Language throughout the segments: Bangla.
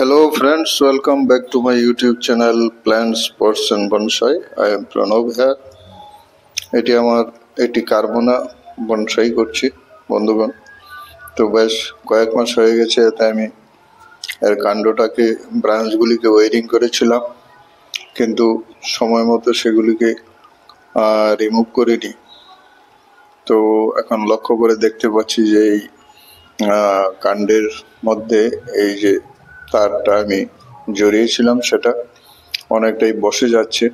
Hello friends, welcome back to my YouTube channel Plants, Pots and Bonsai. I am Pranav here. এটি কার্বোনা বনসাই করছি বন্ধুগণ। তো বেশ কয়েক মাস হয়ে গেছে, এতে আমি এর কাণ্ডটাকে ব্রাঞ্চগুলিকে ওয়েরিং করেছিলাম, কিন্তু সময় মতো সেগুলিকে রিমুভ করিনি। তো এখন লক্ষ্য করে দেখতে পাচ্ছি যে এই কাণ্ডের মধ্যে এই যে তারটা আমি জড়িয়েছিলাম সেটা অনেকটাই বসে যাচ্ছে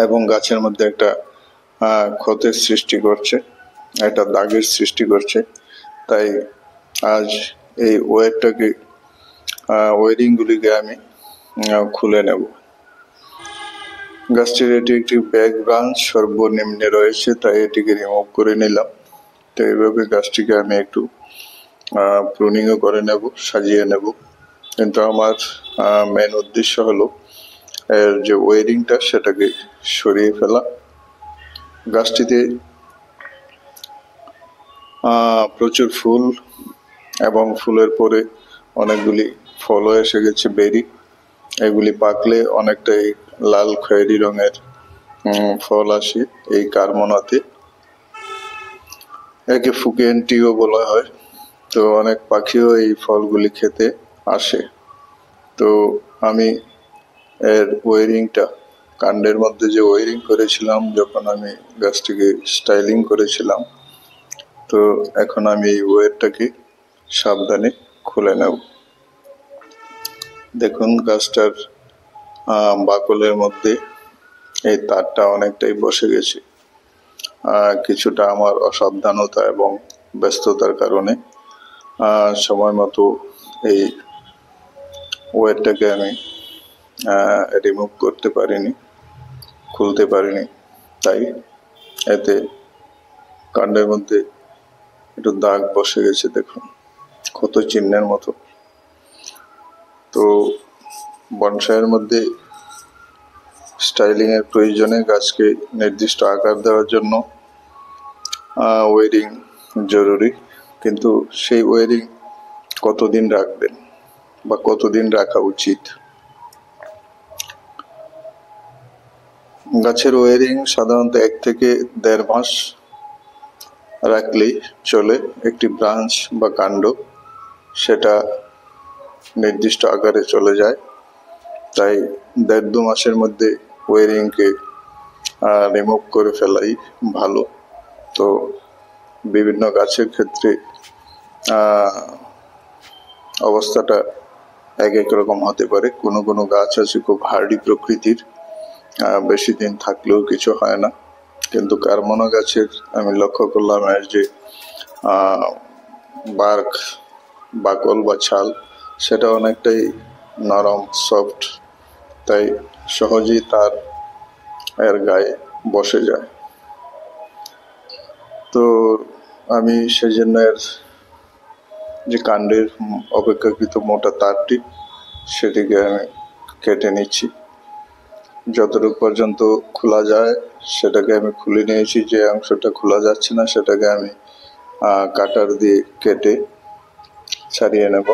এবং গাছের মধ্যে একটা ক্ষতের সৃষ্টি করছে, একটা দাগের সৃষ্টি করছে। তাই আজ এই ওয়ারিংগুলিকে আমি খুলে নেব। গাছটির এটি একটি ব্যাক ব্রাঞ্চ সর্বনিম্নে রয়েছে, তাই এটিকে রিমুভ করে নিলাম। তো এইভাবে গাছটিকে আমি একটু প্রুনিংও করে নেব, সাজিয়ে নেব। কিন্তু আমার মেন উদ্দেশ্য হলো এর যে ওয়ারিংটা সেটাকে সরিয়ে ফেলা। গাছটিতে প্রচুর ফুল এবং ফুলের পরে অনেকগুলি ফলও এসে গেছে, বেরি। এগুলি পাকলে অনেকটাই লাল খয়েরি রঙের ফল আসে এই কারমোনাতে। একে ফুকেন্টিও বলা হয়। তো অনেক পাখিও এই ফলগুলি খেতে আসে। তো আমি এর ওয়ারিংটা, কাণ্ডের মধ্যে যে ওয়ারিং করেছিলাম যখন আমি গাছটিকে স্টাইলিং করেছিলাম, তো এখন আমি এই ওয়্যারটাকে সাবধানে খুলে নেব। দেখুন গাছটার বাকলের মধ্যে এই তারটা অনেকটাই বসে গেছে। কিছুটা আমার অসাবধানতা এবং ব্যস্ততার কারণে সময় মতো এই ওয়্যারটাকে আমি রিমুভ করতে পারিনি, খুলতে পারিনি। তাই এতে কাণ্ডের মধ্যে একটু দাগ বসে গেছে, দেখুন ক্ষত চিহ্নের মতো। তো বনসাইয়ের মধ্যে স্টাইলিং এর প্রয়োজনে গাছকে নির্দিষ্ট আকার দেওয়ার জন্য ওয়ারিং জরুরি, কিন্তু সেই ওয়ারিং কতদিন রাখবেন বা কতদিন রাখা উচিত? গাছের ওয়ারিং সাধারণত 1 থেকে 1.5 মাস রাখলেই চলে। একটি ব্রাঞ্চ বা কাণ্ড সেটা নির্দিষ্ট আকারে চলে যায়। তাই 1.5-2 মাসের মধ্যে ওয়ারিংকে রিমুভ করে ফেলাই ভালো। তো বিভিন্ন গাছের ক্ষেত্রে অবস্থাটা এক এক রকম হতে পারে। কোনো গাছ আছে খুব হার্ডি প্রকৃতির, বেশি দিন থাকলেও কিছু হয় না। কিন্তু কারমোনা গাছের আমি লক্ষ্য করলাম এর যে বাকল বা ছাল সেটা অনেকটাই নরম, সফট, তাই সহজেই তার এর গায়ে বসে যায়। তো আমি সেজন্য এর যে কাণ্ডের অপেক্ষাকৃত মোটা তারটি সেটিকে আমি কেটে নিচ্ছি। যতটুকু পর্যন্ত খোলা যায় সেটাকে আমি খুলে নিয়েছি। যে অংশটা খোলা যাচ্ছে না সেটাকে আমি কাটার দিয়ে কেটে ছাড়িয়ে নেব।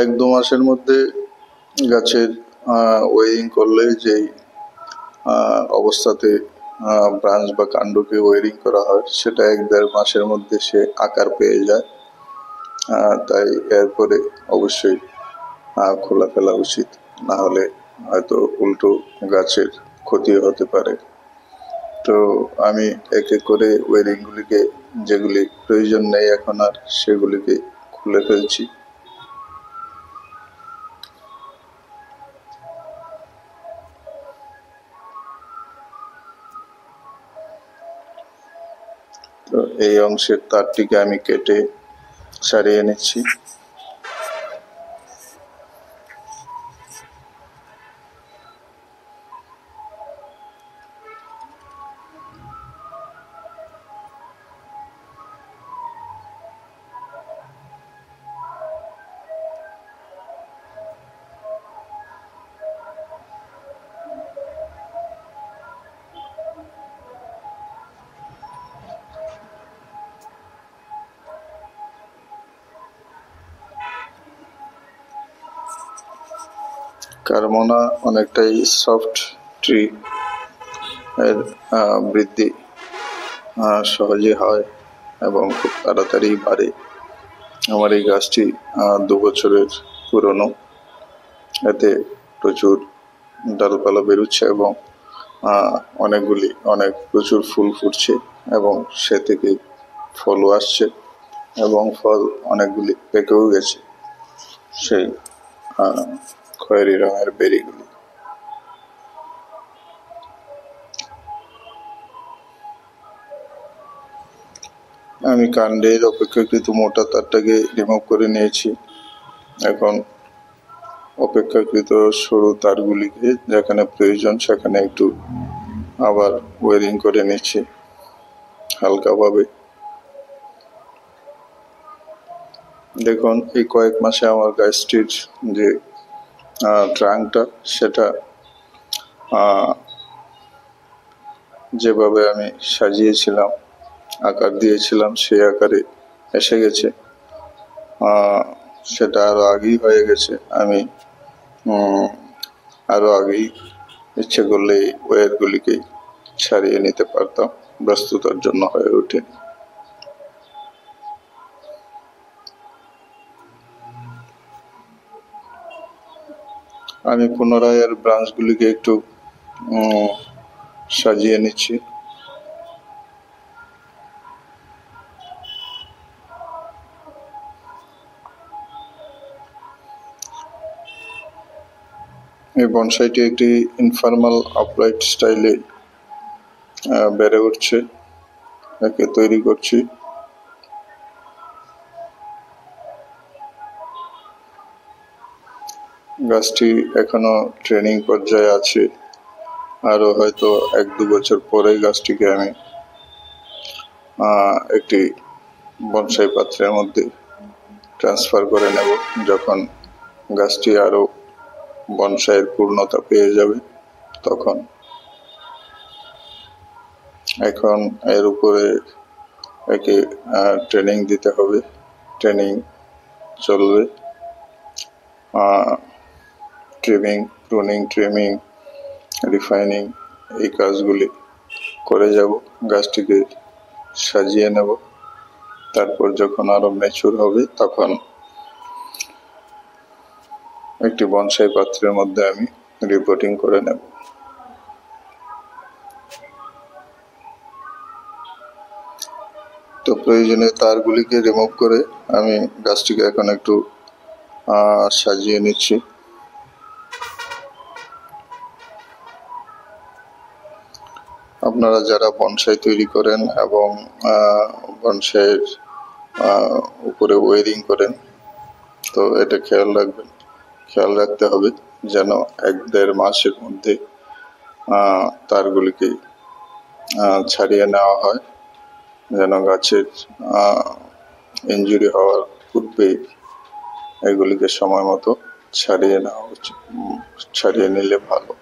এক দু মাসের মধ্যে গাছের ওয়ারিং করলে যেই অবস্থাতে ব্রাঞ্চ বা কাণ্ডকে ওয়ারিং করা হয় সেটা 1-1.5 মাসের মধ্যে সে আকার পেয়ে যায়। তাই এরপরে অবশ্যই খোলা ফেলা উচিত, না হলে হয়তো উল্টো গাছের ক্ষতি হতে পারে। তো আমি এক এক করে ওয়ারিংগুলিকে, যেগুলি প্রয়োজন নেই এখন আর, সেগুলিকে খুলে ফেলছি। তো এই অংশের তারটিকে আমি কেটে ছাড়িয়ে নিচ্ছি। কারমোনা অনেকটাই সফট ট্রি, এর বৃদ্ধি সহজে হয় এবং খুব তাড়াতাড়ি বাড়ে। আমার এই গাছটি 2 বছরের পুরনো। এতে প্রচুর ডালপালা বেরোচ্ছে এবং প্রচুর ফুল ফুটছে এবং সে থেকে ফলও আসছে এবং ফল অনেকগুলি পেকেও গেছে, সেই খয়েরি রঙের বেরিগুলি। আমি কাণ্ডের অপেক্ষাকৃত মোটা তারটাকে রিমুভ করে নিয়েছি। এখন অপেক্ষাকৃত সরু তারগুলিকে যেখানে প্রয়োজন সেখানে একটু আবার ওয়ারিং করে নিচ্ছি হালকাভাবে। দেখুন, এই কয়েক মাসে আমার গাছটির যে ট্রাঙ্কটা সেটা যেভাবে আমি সাজিয়েছিলাম, আকার দিয়েছিলাম, সেই আকারে এসে গেছে। সেটা আরো আগেই হয়ে গেছে। আমি আরো আগেই ইচ্ছে করলে ওয়্যারগুলিকে ছাড়িয়ে নিতে পারতাম, ব্যস্ততার জন্য হয়ে ওঠে। আমি পুনরায় এর ব্রাঞ্চগুলিকে একটু সাজিয়ে নিচ্ছি। এই বনসাইটি একটি ইনফর্মাল আপরাইট স্টাইলে বেড়ে উঠছে, একে তৈরি করছি। গাছটি এখনো ট্রেনিং পর্যায়ে আছে। আরো হয়তো 1-2 বছর পরে গাছটিকে আমি একটি বনসাই পাত্রের মধ্যে ট্রান্সফার করে নেব, যখন গাছটি আরো বনসাইয়ের পূর্ণতা পেয়ে যাবে তখন। এখন এর উপরে একে ট্রেনিং দিতে হবে, ট্রেনিং চলবে। ট্রিমিং, প্রুনিং, ট্রিমিং, রিফাইনিং, এই কাজগুলি করে যাব। গাছটিকে সাজিয়ে নেব। তারপর যখন আরো ম্যাচুর হবে তখন একটি বনসাই পাত্রের মধ্যে আমি রিপোর্টিং করে নেব। তো প্রয়োজনে তারগুলিকে রিমুভ করে আমি গাছটিকে এখন একটু সাজিয়ে নিচ্ছি। আপনারা যারা বনসাই তৈরি করেন এবং বনসাইয়ের উপরে ওয়ারিং করেন, তো এটা খেয়াল রাখতে হবে যেন 1-1.5 মাসের মধ্যে তারগুলিকে ছাড়িয়ে নেওয়া হয়, যেন গাছের ইনজুরি হওয়ার পূর্বে এগুলিকে সময় মতো ছাড়িয়ে নিলে ভালো।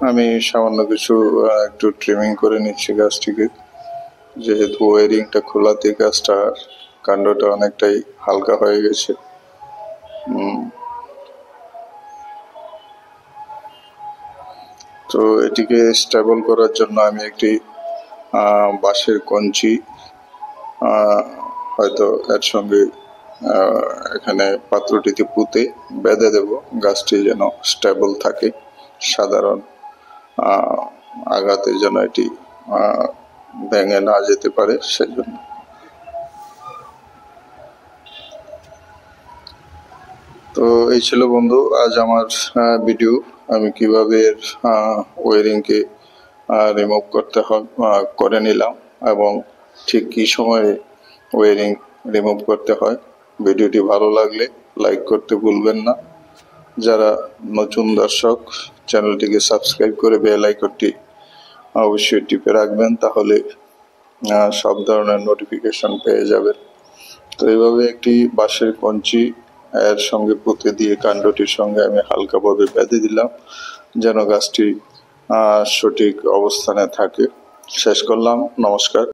আমি সামান্য কিছু একটু ট্রিমিং করে নিচ্ছি গাছটিকে, যেহেতু ওয়ারিংটা খোলাতে গাছটার কাণ্ডটা অনেকটাই হালকা হয়ে গেছে। তো এটিকে স্টেবল করার জন্য আমি একটি বাঁশের কঞ্চি হয়তো এর সঙ্গে এখানে পাত্রটিতে পুঁতে বেঁধে দেব, গাছটি যেন স্টেবল থাকে, সাধারণ আঘাতে যেন এটি ভেঙে না যেতে পারে সেজন্য। তো এই ছিল বন্ধু আজ আমার ভিডিও। আমি কিভাবে এর ওয়ারিংকে রিমুভ করে নিলাম এবং ঠিক কী সময়ে ওয়ারিং রিমুভ করতে হয়। ভিডিওটি ভালো লাগলে লাইক করতে ভুলবেন না। যারা নতুন দর্শক, চ্যানেলটিকে সাবস্ক্রাইব করে বেল আইকনটি অবশ্যই টিপে রাখবেন, তাহলে সব ধরনের নোটিফিকেশন পেয়ে যাবেন। তো এইভাবে একটি বাঁশের কঞ্চি এর সঙ্গে পুঁতে দিয়ে কাণ্ডটির সঙ্গে আমি হালকাভাবে বেঁধে দিলাম, যেন গাছটি সঠিক অবস্থানে থাকে। শেষ করলাম। নমস্কার।